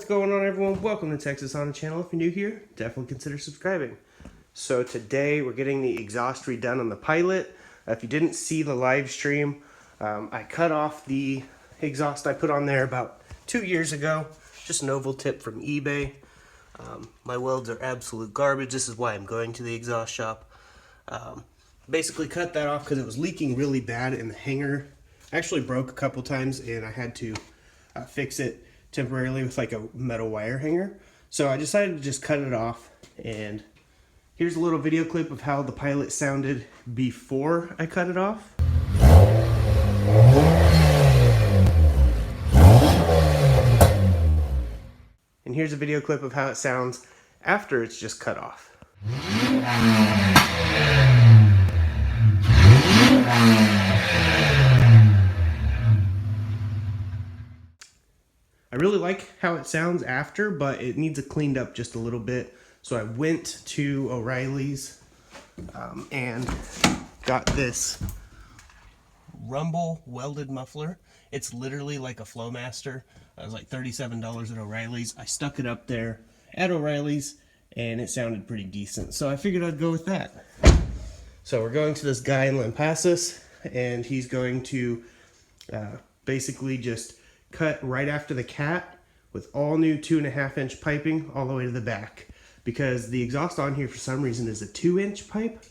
What's going on, everyone? Welcome to Texas Honda Channel. If you're new here, definitely consider subscribing. So today we're getting the exhaust redone on the Pilot. If you didn't see the live stream, I cut off the exhaust I put on there about 2 years ago. Just an oval tip from eBay. My welds are absolute garbage. This is why I'm going to the exhaust shop. Basically cut that off because it was leaking really bad, and the hanger actually broke a couple times, and I had to fix it temporarily with like a metal wire hanger. So I decided to just cut it off, and here's a little video clip of how the Pilot sounded before I cut it off. And here's a video clip of how it sounds after it's just cut off. I really like how it sounds after, but it needs it cleaned up just a little bit. So I went to O'Reilly's and got this Rumble welded muffler. It's literally like a Flowmaster. It was like $37 at O'Reilly's. I stuck it up there at O'Reilly's and it sounded pretty decent. So I figured I'd go with that. So we're going to this guy in Lampasas, and he's going to basically just cut right after the cat with all new 2.5-inch piping all the way to the back, because the exhaust on here for some reason is a 2-inch pipe.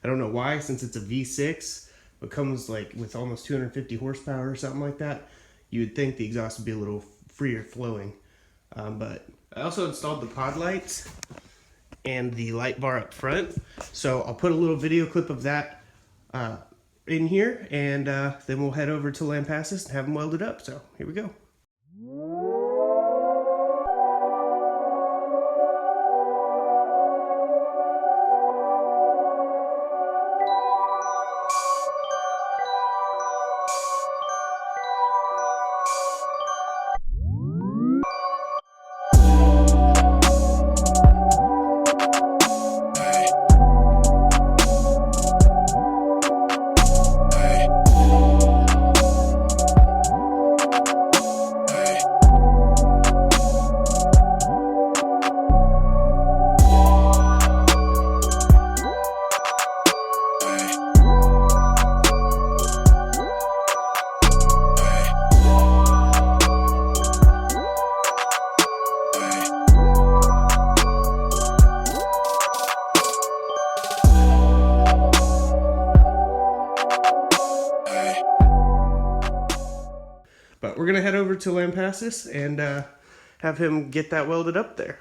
I don't know why, since it's a V6, it comes like with almost 250 horsepower or something like that. You would think the exhaust would be a little freer flowing, but I also installed the pod lights and the light bar up front, so I'll put a little video clip of that in here, and then we'll head over to Lampasas and have them welded up. So here we go. But we're gonna head over to Lampasas and have him get that welded up there.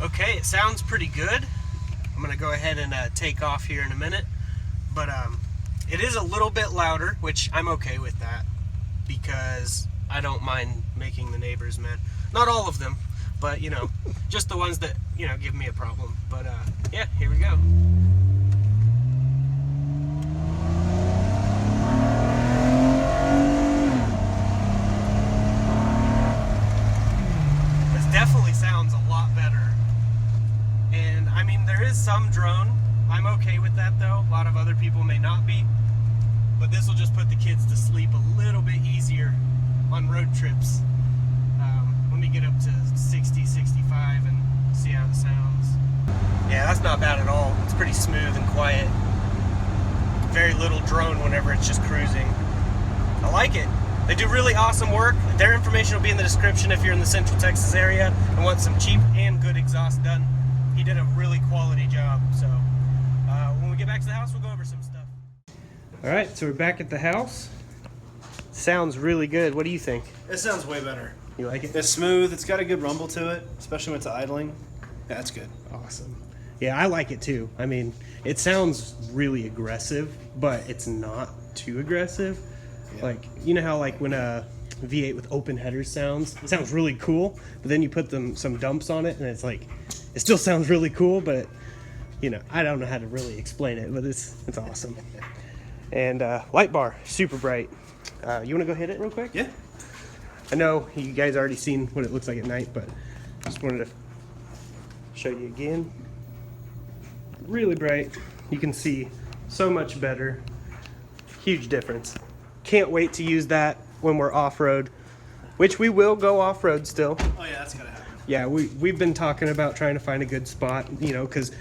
Okay, it sounds pretty good. I'm gonna go ahead and take off here in a minute, but it is a little bit louder, which I'm okay with that because I don't mind making the neighbors mad. Not all of them, but you know, just the ones that, you know, give me a problem. But yeah, here we go. I mean, there is some drone. I'm okay with that though. A lot of other people may not be. But this will just put the kids to sleep a little bit easier on road trips. Let me get up to 60, 65 and see how it sounds. Yeah, that's not bad at all. It's pretty smooth and quiet. Very little drone whenever it's just cruising. I like it. They do really awesome work. Their information will be in the description if you're in the Central Texas area and want some cheap and good exhaust done. He did a really quality job. So when we get back to the house, we'll go over some stuff. All right, so we're back at the house. Sounds really good. What do you think? It sounds way better. You like it? It's smooth. It's got a good rumble to it, especially when it's idling. Yeah, that's good. Awesome. Yeah, I like it too. I mean, it sounds really aggressive, but it's not too aggressive. Yeah. Like, you know how like when a V8 with open headers sounds? It sounds really cool, but then you put some dumps on it and it's like, it still sounds really cool, but you know, I don't know how to really explain it, but it's awesome. And light bar, super bright. You want to go hit it real quick? Yeah. I know you guys already seen what it looks like at night, but just wanted to show you again. Really bright. You can see so much better. Huge difference. Can't wait to use that when we're off-road, which we will go off-road still. Oh yeah, that's gotta happen. Yeah, we've been talking about trying to find a good spot, you know, because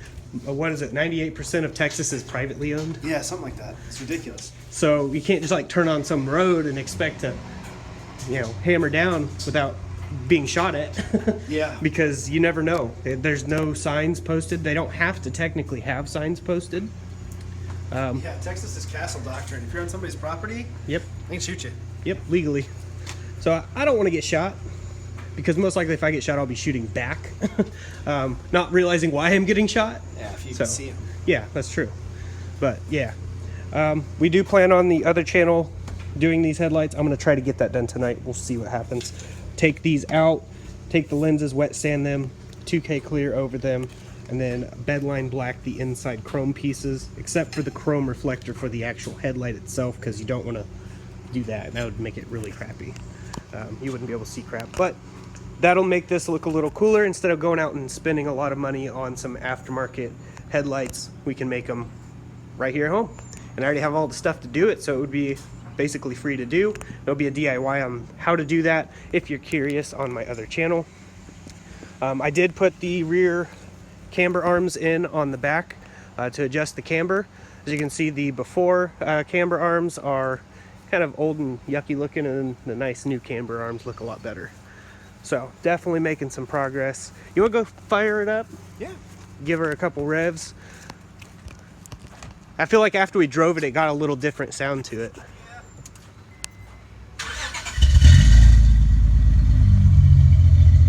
what is it, 98% of Texas is privately owned? Yeah, something like that. It's ridiculous. So you can't just like turn on some road and expect to, you know, hammer down without being shot at. Yeah. Because you never know. There's no signs posted. They don't have to technically have signs posted. Yeah, Texas is castle doctrine. If you're on somebody's property, Yep. they can shoot you. Yep, legally. So I don't want to get shot, because most likely if I get shot, I'll be shooting back. Not realizing why I'm getting shot. Yeah, if you can see them. Yeah, that's true. But yeah, we do plan on the other channel doing these headlights. I'm going to try to get that done tonight. We'll see what happens. Take these out, take the lenses, wet sand them, 2K clear over them, and then bedline black the inside chrome pieces, except for the chrome reflector for the actual headlight itself, because you don't want to do that. That would make it really crappy. You wouldn't be able to see crap. But that'll make this look a little cooler. Instead of going out and spending a lot of money on some aftermarket headlights, we can make them right here at home. And I already have all the stuff to do it, so it would be basically free to do. There'll be a DIY on how to do that if you're curious on my other channel. I did put the rear camber arms in on the back to adjust the camber. As you can see, the before camber arms are kind of old and yucky looking, and the nice new camber arms look a lot better. So definitely making some progress. You want to go fire it up? Yeah. Give her a couple revs. I feel like after we drove it, it got a little different sound to it.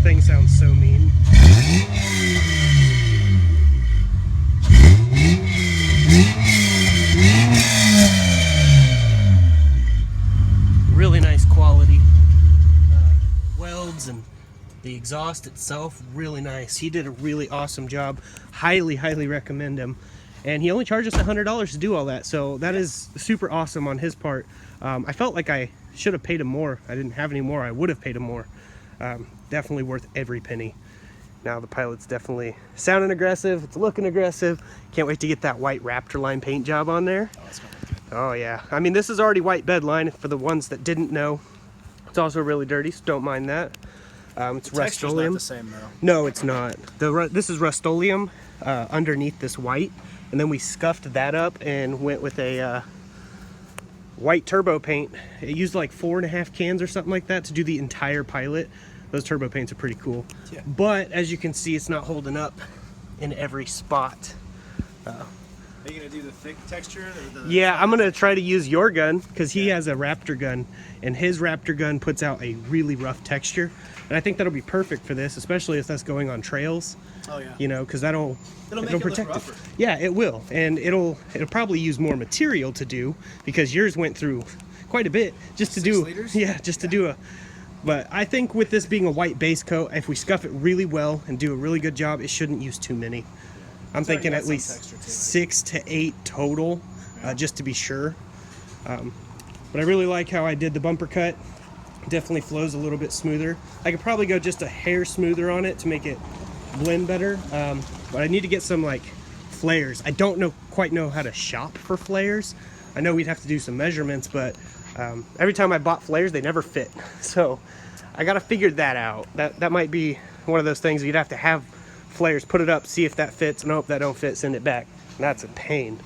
Thing sounds so mean. Really nice quality. Welds and the exhaust itself, really nice. He did a really awesome job. Highly, highly recommend him. And he only charged us $100 to do all that, so that is super awesome on his part. I felt like I should have paid him more. I didn't have any more. I would have paid him more. Definitely worth every penny. Now the Pilot's definitely sounding aggressive. It's looking aggressive. Can't wait to get that white Raptor line paint job on there. Oh, that's gonna look good. Oh yeah. I mean, this is already white bed line for the ones that didn't know. It's also really dirty, so don't mind that. It's the texture's Rust-Oleum. not the same though. No, it's not. This is Rust-Oleum underneath this white, and then we scuffed that up and went with a white turbo paint. It used like 4.5 cans or something like that to do the entire Pilot. Those turbo paints are pretty cool. Yeah. But as you can see, it's not holding up in every spot. Are you gonna do the thick texture? Or the... Yeah, I'm gonna try to use your gun, because he has a Raptor gun, and his Raptor gun puts out a really rough texture. And I think that'll be perfect for this, especially if that's going on trails. Oh yeah. You know, because it'll protect look it. rougher. Yeah, it will, and it'll probably use more material to do, because yours went through quite a bit just to 6 do. liters? Yeah, just to do a. But I think with this being a white base coat, if we scuff it really well and do a really good job, it shouldn't use too many. I'm thinking at least 6 to 8 total, just to be sure. But I really like how I did the bumper cut. Definitely flows a little bit smoother. I could probably go just a hair smoother on it to make it blend better. but I need to get some like flares. I don't quite know how to shop for flares. I know we'd have to do some measurements, but every time I bought flares, they never fit. So I gotta figure that out. That might be one of those things you'd have to have flares, put it up, see if that fits, nope, that don't fit, send it back. And that's a pain.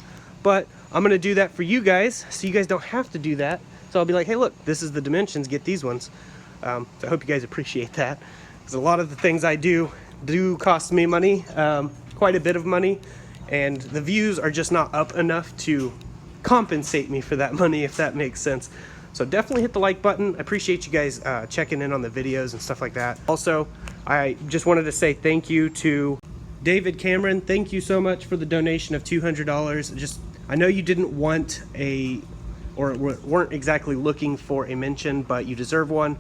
But I'm gonna do that for you guys, so you guys don't have to do that. So I'll be like, hey, look, this is the dimensions, get these ones. So I hope you guys appreciate that, because a lot of the things I do cost me money, quite a bit of money, and the views are just not up enough to compensate me for that money, if that makes sense. So definitely hit the like button. I appreciate you guys checking in on the videos and stuff like that. Also, I just wanted to say thank you to David Cameron. Thank you so much for the donation of $200. I know you didn't want or weren't exactly looking for a mention, but you deserve one.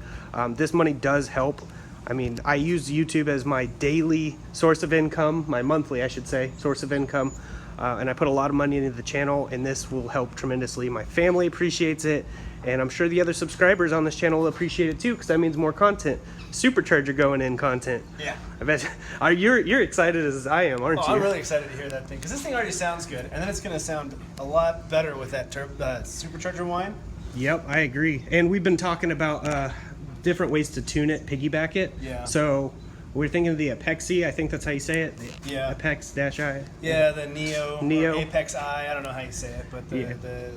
This money does help. I mean, I use YouTube as my daily source of income, my monthly, I should say, source of income. And I put a lot of money into the channel, and this will help tremendously. My family appreciates it, and I'm sure the other subscribers on this channel will appreciate it too, because that means more content. Supercharger going in content. Yeah. I bet you're excited as I am, aren't you? I'm really excited to hear that thing, because this thing already sounds good, and then it's going to sound a lot better with that supercharger whine. Yep, I agree. And we've been talking about different ways to tune it, piggyback it. Yeah. So we're thinking of the Apexi, I think that's how you say it. Yeah. Apex-I. Yeah, the Neo. Neo. Apex-I, I don't know how you say it, but the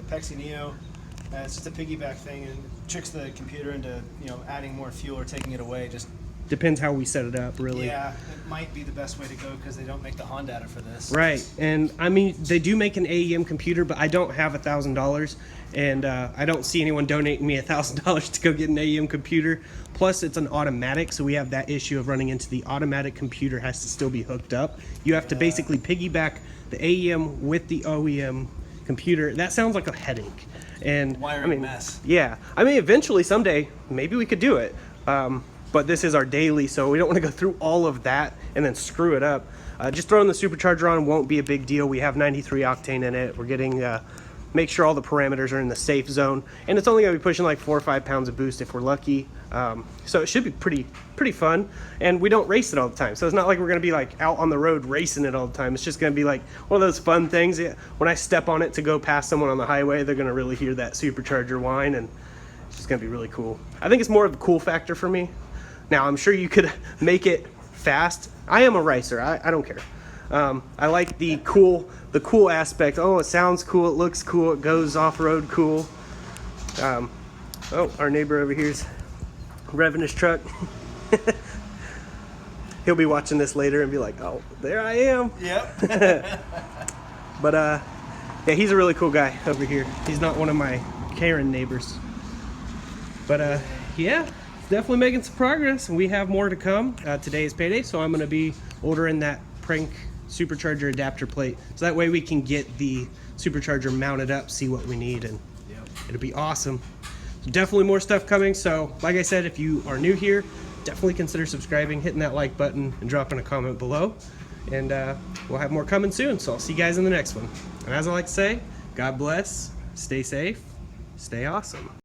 Apexi Neo, it's just a piggyback thing, and it tricks the computer into, adding more fuel or taking it away. Just depends how we set it up, really. Yeah, it might be the best way to go, because they don't make the HON data for this. Right, and I mean, they do make an AEM computer, but I don't have $1,000, and I don't see anyone donating me $1,000 to go get an AEM computer. Plus, it's an automatic, so we have that issue of running into the automatic computer has to still be hooked up. You have to basically piggyback the AEM with the OEM computer. That sounds like a headache. And wiring mess. Yeah, I mean, eventually, someday, maybe we could do it. But this is our daily, so we don't want to go through all of that and then screw it up. Just throwing the supercharger on won't be a big deal. We have 93 octane in it. We're getting, make sure all the parameters are in the safe zone. And it's only going to be pushing like 4 or 5 pounds of boost if we're lucky. So it should be pretty fun. And we don't race it all the time. So it's not like we're going to be like out on the road racing it all the time. It's just going to be like one of those fun things. When I step on it to go past someone on the highway, they're going to really hear that supercharger whine, and it's just going to be really cool. I think it's more of a cool factor for me. Now, I'm sure you could make it fast. I am a racer. I don't care. I like the cool aspect. Oh, it sounds cool. It looks cool. It goes off-road cool. Oh, our neighbor over here's revving his truck. He'll be watching this later and be like, oh, there I am. Yep. But, yeah, he's a really cool guy over here. He's not one of my Karen neighbors. But, yeah. Definitely making some progress, and we have more to come. Today is payday, so I'm going to be ordering that prank supercharger adapter plate, so that way we can get the supercharger mounted up, see what we need, and it'll be awesome. So definitely more stuff coming. So like I said, if you are new here, definitely consider subscribing, hitting that like button, and dropping a comment below, and we'll have more coming soon. So I'll see you guys in the next one. And as I like to say, God bless, stay safe, stay awesome.